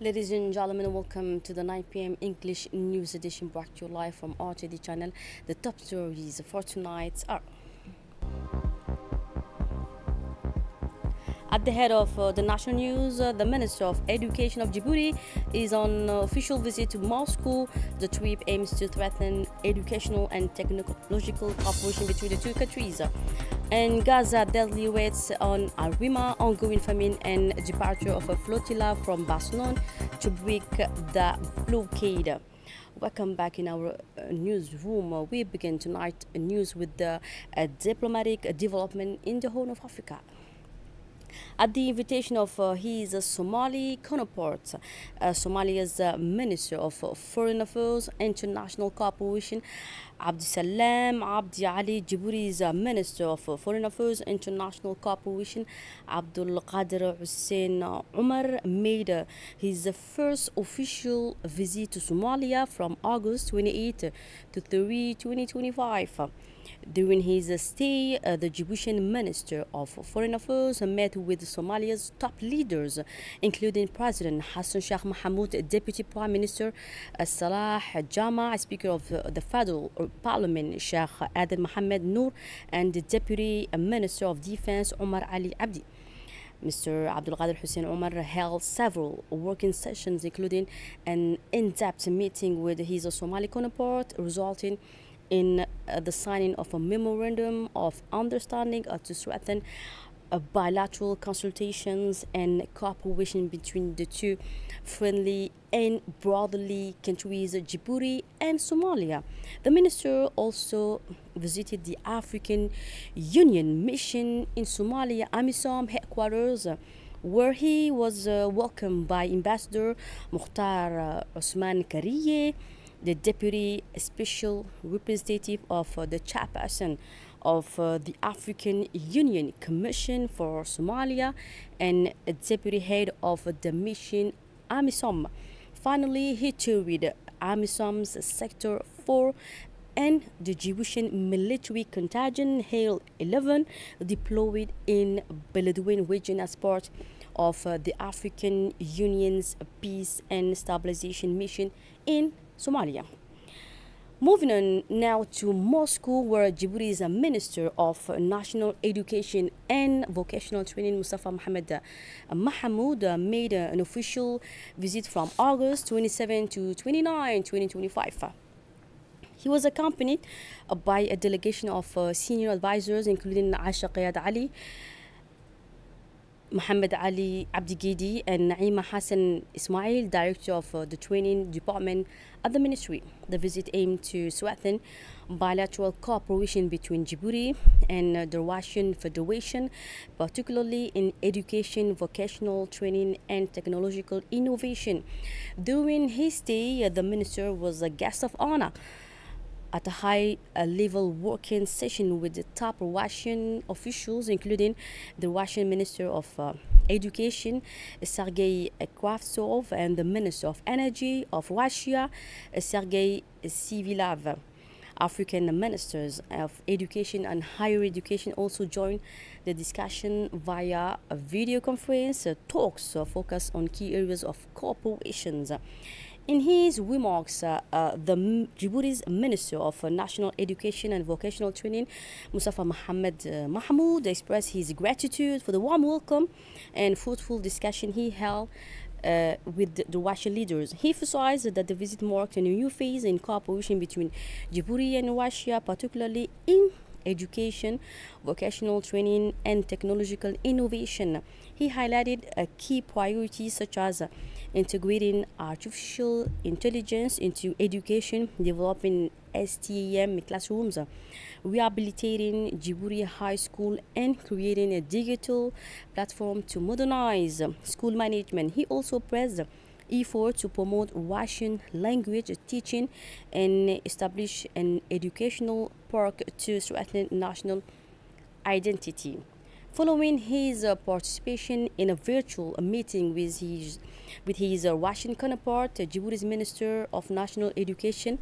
Ladies and gentlemen, welcome to the 9 p.m. English News Edition brought to you live from RTD channel. The top stories for tonight are: at the head of the national news, the Minister of Education of Djibouti is on official visit to Moscow. The trip aims to strengthen educational and technological cooperation between the two countries. And Gaza deadly raids on Arima, ongoing famine and departure of a flotilla from Barcelona to break the blockade. Welcome back in our newsroom. We begin tonight news with the diplomatic development in the Horn of Africa. At the invitation of his Somali counterpart, Somalia's Minister of Foreign Affairs International Cooperation, Abdisalam Abdi Ali, Djibouti's Minister of Foreign Affairs International Cooperation, Abdul Qadir Hussein Umar, made his first official visit to Somalia from August 28 to 3, 2025. During his stay, the Djiboutian Minister of Foreign Affairs met with Somalia's top leaders, including President Hassan Sheikh Mohamud, Deputy Prime Minister Salah Jama, Speaker of the Federal Parliament Sheikh Adel Mohamed Noor, and the Deputy Minister of Defense Omar Ali Abdi. Mr. Abdul Qadir Hussein Omar held several working sessions, including an in-depth meeting with his Somali counterpart, resulting in the signing of a memorandum of understanding to strengthen bilateral consultations and cooperation between the two friendly and brotherly countries, Djibouti and Somalia. The minister also visited the African Union mission in Somalia, AMISOM headquarters, where he was welcomed by Ambassador Mukhtar Osman Kariye, the Deputy Special Representative of the Chairperson of the African Union Commission for Somalia, and Deputy Head of the mission, AMISOM. Finally, he toured AMISOM's Sector 4 and the Djiboutian military contingent HALE 11 deployed in Beledweyne region as part of the African Union's Peace and Stabilization Mission in Somalia. Moving on now to Moscow, where Djibouti's Minister of National Education and Vocational Training, Mustafa Mohamed Mahamoud, made an official visit from August 27 to 29, 2025. He was accompanied by a delegation of senior advisors, including Aisha Qayad Ali, Mohammed Ali Abdigidi, and Naima Hassan Ismail, Director of the Training Department at the Ministry. The visit aimed to strengthen bilateral cooperation between Djibouti and the Russian Federation, particularly in education, vocational training, and technological innovation. During his stay, the minister was a guest of honor at a high-level working session with the top Russian officials, including the Russian Minister of Education, Sergei Kravtsov, and the Minister of Energy of Russia, Sergei Sivilov. African ministers of education and higher education also joined the discussion via a video conference. Talks focus on key areas of cooperation. In his remarks, the Djibouti's Minister of National Education and Vocational Training, Mustafa Mohamed Mahmoud, expressed his gratitude for the warm welcome and fruitful discussion he held with the Russian leaders. He emphasized that the visit marked a new phase in cooperation between Djibouti and Russia, particularly in education, vocational training, and technological innovation. He highlighted key priorities such as integrating artificial intelligence into education, developing STEM classrooms, rehabilitating Djibouti High School, and creating a digital platform to modernize school management. He also praised effort to promote Russian language teaching and establish an educational park to strengthen national identity. Following his participation in a virtual meeting with his Russian counterpart, Djibouti's Minister of National Education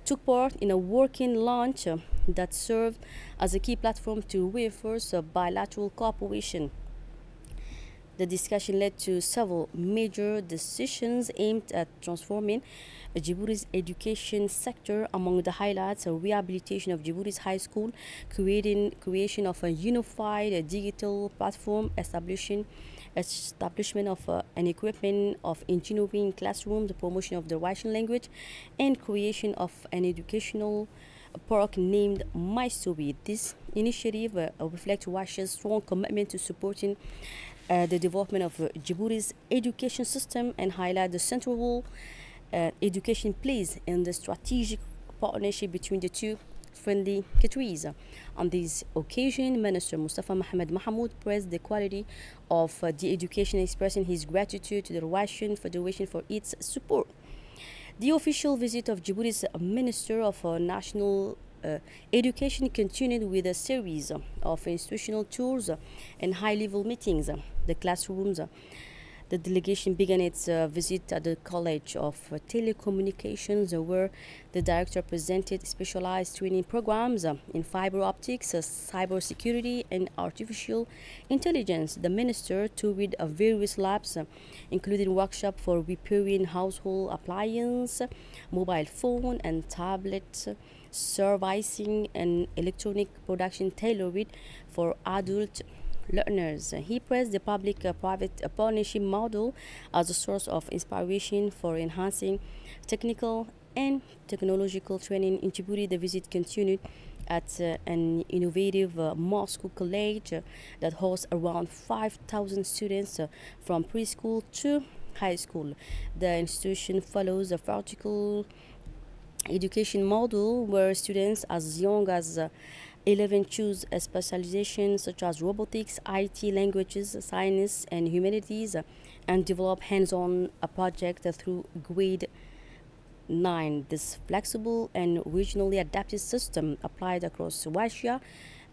took part in a working lunch that served as a key platform to reinforce bilateral cooperation. The discussion led to several major decisions aimed at transforming Djibouti's education sector. Among the highlights, a rehabilitation of Djibouti's high school, creation of a unified digital platform, establishment of an equipment of engineering classrooms, the promotion of the Russian language, and creation of an educational park named My Story. This initiative reflects Russia's strong commitment to supporting the development of Djibouti's education system and highlight the central role education plays in the strategic partnership between the two friendly countries. On this occasion, Minister Mustafa Mohamed Mahmoud praised the quality of the education, expressing his gratitude to the Russian Federation for its support. The official visit of Djibouti's Minister of National Education continued with a series of institutional tours and high-level meetings. The classrooms. The delegation began its visit at the College of Telecommunications, where the director presented specialized training programs in fiber optics, cybersecurity, and artificial intelligence. The minister toured various labs, including workshops for repairing household appliances, mobile phone and tablet servicing, and electronic production tailored for adult learners. He praised the public-private partnership model as a source of inspiration for enhancing technical and technological training in Djibouti. The visit continued at an innovative Moscow college that hosts around 5,000 students from preschool to high school. The institution follows a vertical education model where students as young as 11 choose a specialization such as robotics, IT, languages, science, and humanities, and develop hands-on a project through grade 9. This flexible and regionally adapted system applied across Russia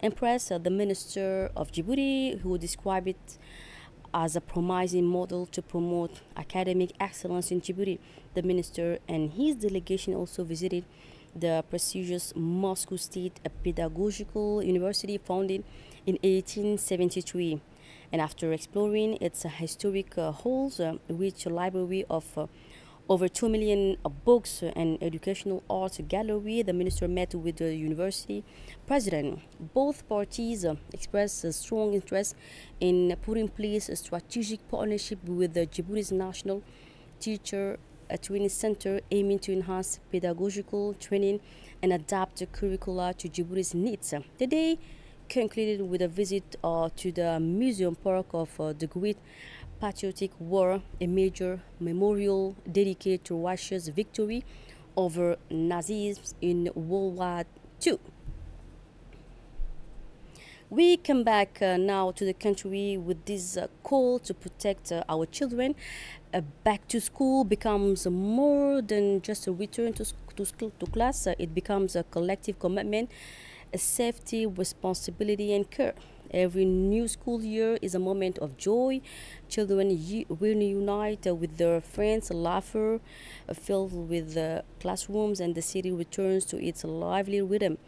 impressed the Minister of Djibouti, who described it as a promising model to promote academic excellence in Djibouti. The minister and his delegation also visited the prestigious Moscow State Pedagogical University, founded in 1873. And after exploring its historic halls, rich library of over 2 million books and educational art gallery, the minister met with the university president. Both parties expressed a strong interest in putting in place a strategic partnership with the Djibouti's National Teacher Training Center, aiming to enhance pedagogical training and adapt the curricula to Djibouti's needs. The day concluded with a visit to the Museum Park of the Great Patriotic War, a major memorial dedicated to Russia's victory over Nazism in World War II. We come back now to the country with this call to protect our children. Back to school becomes more than just a return to class. It becomes a collective commitment, a safety, responsibility, and care. Every new school year is a moment of joy. Children reunite with their friends, laughter filled with classrooms, and the city returns to its lively rhythm.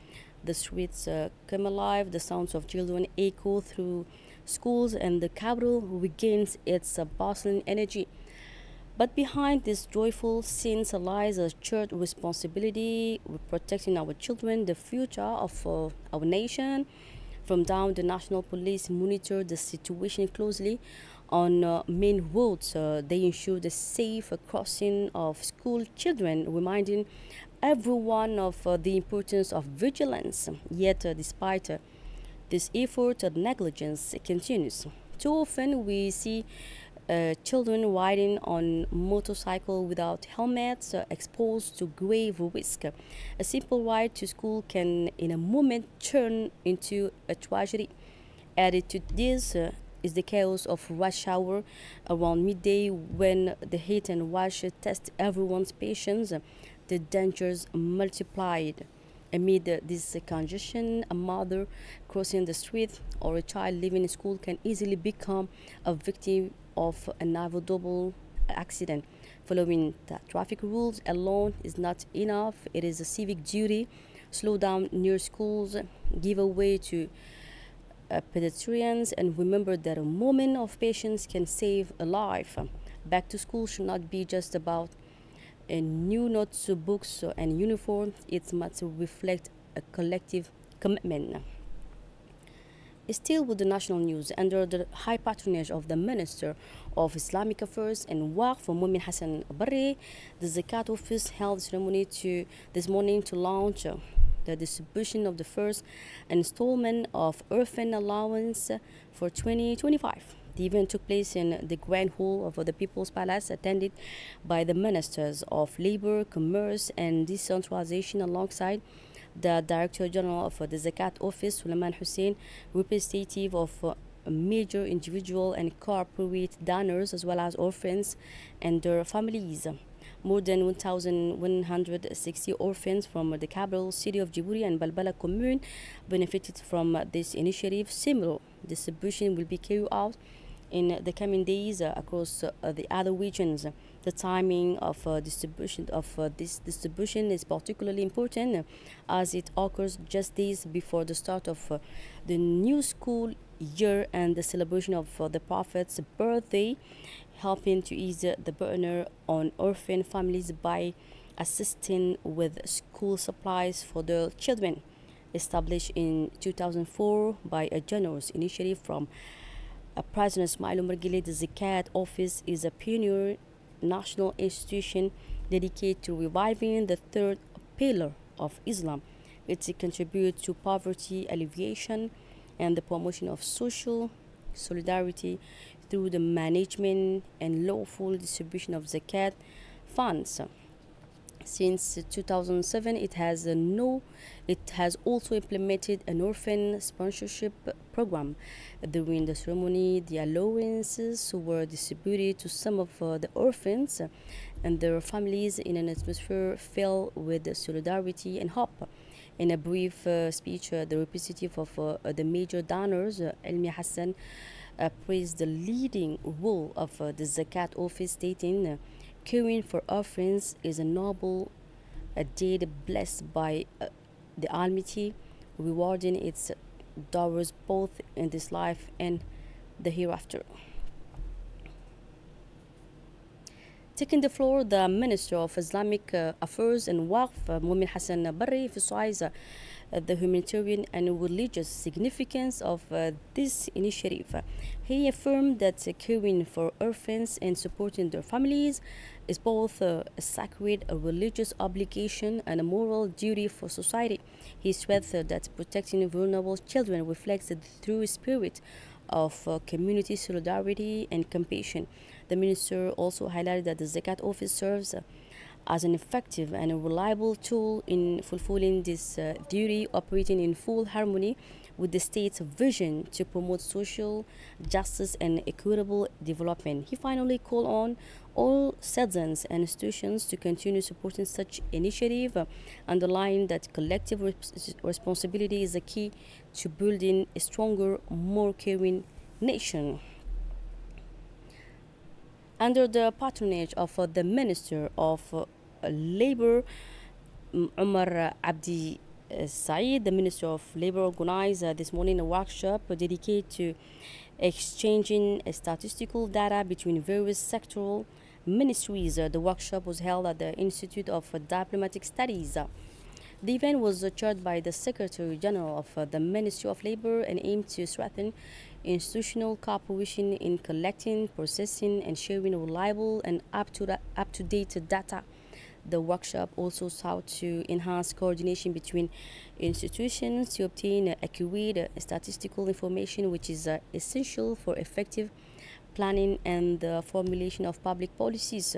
The streets come alive, the sounds of children echo through schools, and the capital regains its bustling energy. But behind this joyful scenes lies a shared responsibility with protecting our children, the future of our nation. From down, the National Police monitor the situation closely on main roads. They ensure the safe crossing of school children, reminding everyone of the importance of vigilance. Yet, despite this effort, negligence continues. Too often, we see children riding on motorcycle without helmets, exposed to grave risk. A simple ride to school can, in a moment, turn into a tragedy. Added to this is the chaos of rush hour around midday, when the hit and rush test everyone's patience. The dangers multiplied. Amid this congestion, a mother crossing the street or a child leaving school can easily become a victim of an inevitable accident. Following the traffic rules alone is not enough. It is a civic duty. Slow down near schools, give way to pedestrians and remember that a moment of patience can save a life. Back to school should not be just about new notes, books, and uniforms. It must reflect a collective commitment. Still with the national news, under the high patronage of the Minister of Islamic Affairs and Waqf, Mumin Hassan Barre, the Zakat Office held a ceremony this morning to launch the distribution of the first installment of orphan allowance for 2025. The event took place in the Grand Hall of the People's Palace, attended by the Ministers of Labor, Commerce and Decentralization alongside the Director General of the Zakat Office, Sulaiman Hussein, representative of major individual and corporate donors, as well as orphans and their families. More than 1,160 orphans from the capital city of Djibouti and Balbala commune benefited from this initiative. Similar distribution will be carried out in the coming days across the other regions. The timing of distribution of this distribution is particularly important as it occurs just days before the start of the new school year and the celebration of the Prophet's birthday, helping to ease the burden on orphan families by assisting with school supplies for their children. Established in 2004 by a generous initiative from President Ismail Omar Guelleh, the Zakat Office is a pioneer national institution dedicated to reviving the third pillar of Islam. It contributes to poverty alleviation and the promotion of social solidarity through the management and lawful distribution of Zakat funds. Since 2007, it has also implemented an orphan sponsorship program. During the ceremony, the allowances were distributed to some of the orphans and their families in an atmosphere filled with solidarity and hope. In a brief speech, the representative of the major donors, Elmi Hassan, praised the leading role of the Zakat Office, stating, caring for orphans is a noble deed blessed by the Almighty, rewarding its doers both in this life and the hereafter. Taking the floor, the Minister of Islamic Affairs and Waqf, Mumin Hassan Barre, emphasized the humanitarian and religious significance of this initiative. He affirmed that caring for orphans and supporting their families is both a sacred religious obligation and a moral duty for society. He stressed that protecting vulnerable children reflects the true spirit of community solidarity and compassion. The minister also highlighted that the Zakat Office serves as an effective and a reliable tool in fulfilling this duty, operating in full harmony with the state's vision to promote social justice and equitable development. He finally called on all citizens and institutions to continue supporting such initiative, underlying that collective responsibility is the key to building a stronger, more caring nation. Under the patronage of the Minister of Labor, Omar Abdi Saeed, the Minister of Labor, organized this morning a workshop dedicated to exchanging statistical data between various sectoral ministries. The workshop was held at the Institute of Diplomatic Studies. The event was chaired by the Secretary General of the Ministry of Labor and aimed to strengthen institutional cooperation in collecting, processing, and sharing reliable and up-to-date data. The workshop also sought to enhance coordination between institutions to obtain accurate statistical information, which is essential for effective planning and the formulation of public policies.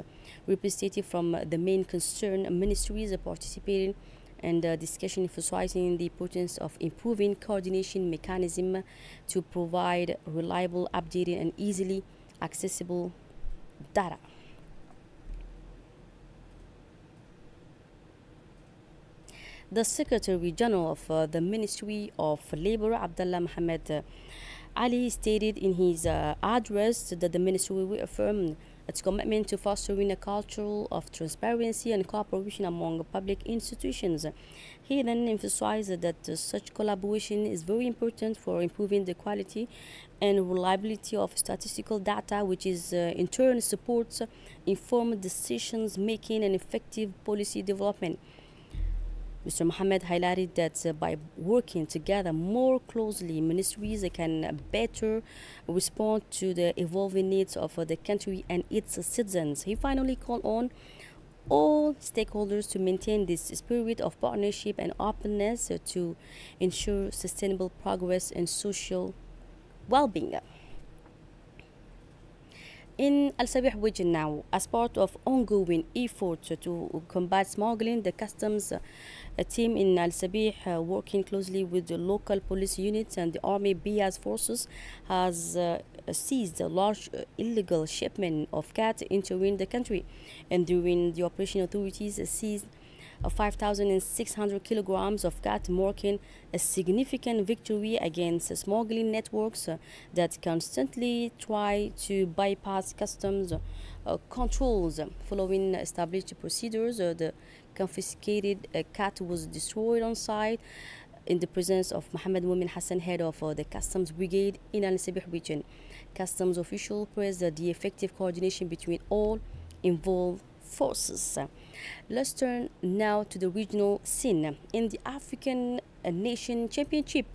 Representatives from the main concerned ministries participated and discussion emphasizing the importance of improving coordination mechanism to provide reliable, updated, and easily accessible data. The Secretary General of the Ministry of Labor, Abdullah Mohammed Ali, stated in his address that the ministry will reaffirm its commitment to fostering a culture of transparency and cooperation among public institutions. He then emphasized that such collaboration is very important for improving the quality and reliability of statistical data, which is in turn supports informed decisions making and effective policy development. Mr. Mohammed highlighted that by working together more closely, ministries can better respond to the evolving needs of the country and its citizens. He finally called on all stakeholders to maintain this spirit of partnership and openness to ensure sustainable progress and social well-being. In Al Sabih region now, as part of ongoing efforts to combat smuggling, the customs team in Al Sabih, working closely with the local police units and the army BIAS forces, has seized a large illegal shipment of cat entering the country. And during the operation, authorities seized 5,600 kilograms of cat, marking a significant victory against smuggling networks that constantly try to bypass customs controls. Following established procedures, the confiscated cat was destroyed on site in the presence of Mohammed Mumin Hassan, head of the Customs Brigade in Al Sabih region. Customs officials praised the effective coordination between all involved forces. Let's turn now to the regional scene. In the African Nation Championship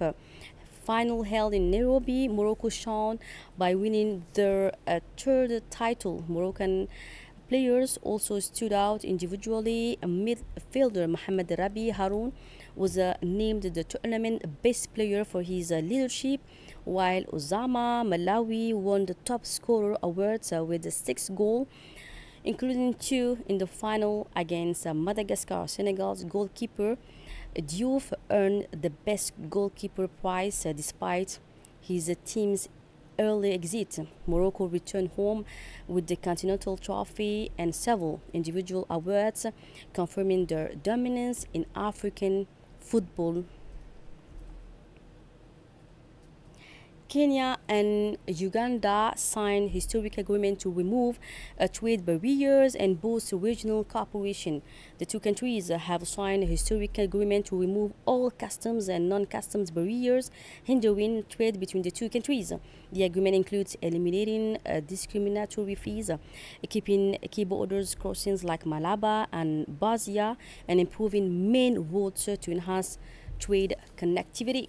final held in Nairobi, Morocco shone by winning their third title. Moroccan players also stood out individually. Midfielder Mohamed Rabi Haroun was named the tournament best player for his leadership, while Osama Malawi won the top scorer awards with 6 goals, including 2 in the final against Madagascar. Senegal's goalkeeper Diouf earned the best goalkeeper prize despite his team's early exit. Morocco returned home with the Continental Trophy and several individual awards, confirming their dominance in African football. Kenya and Uganda signed historic agreement to remove trade barriers and boost regional cooperation. The two countries have signed a historic agreement to remove all customs and non-customs barriers hindering trade between the two countries. The agreement includes eliminating discriminatory fees, keeping key borders crossings like Malaba and Bazia, and improving main roads to enhance trade connectivity.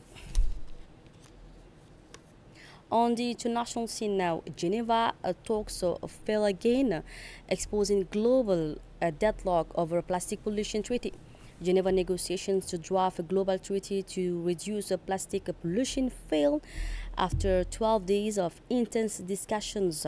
On the international scene now, Geneva talks fell again, exposing global deadlock over a plastic pollution treaty. Geneva negotiations to draft a global treaty to reduce plastic pollution failed after 12 days of intense discussions.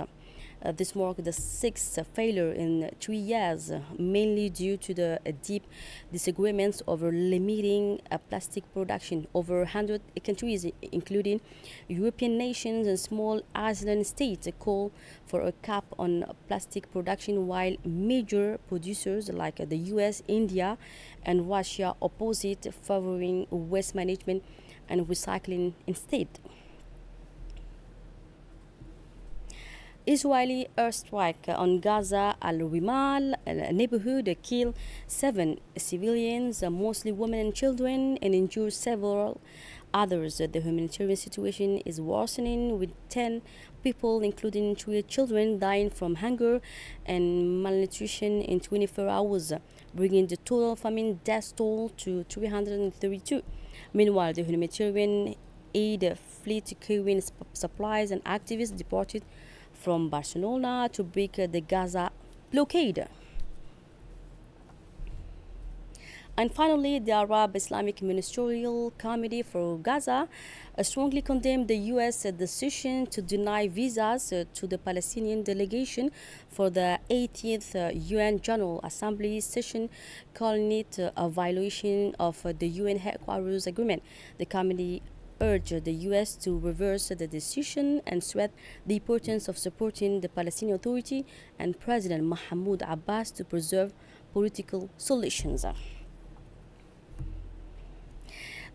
This marked the 6th failure in 3 years, mainly due to the deep disagreements over limiting plastic production. Over 100 countries, including European nations and small island states, call for a cap on plastic production, while major producers like the US, India, and Russia oppose it, favoring waste management and recycling instead. Israeli airstrike on Gaza al-Rimal neighborhood killed 7 civilians, mostly women and children, and injured several others. The humanitarian situation is worsening, with 10 people, including 3 children, dying from hunger and malnutrition in 24 hours, bringing the total famine death toll to 332. Meanwhile, the humanitarian aid fleet carrying supplies and activists deported from Barcelona to break the Gaza blockade. And finally, the Arab Islamic Ministerial Committee for Gaza strongly condemned the U.S. decision to deny visas to the Palestinian delegation for the 80th UN General Assembly session, calling it a violation of the UN headquarters agreement. The committee urged the U.S. to reverse the decision and stressed the importance of supporting the Palestinian Authority and President Mahmoud Abbas to preserve political solutions.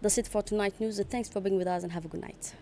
That's it for tonight's news. Thanks for being with us and have a good night.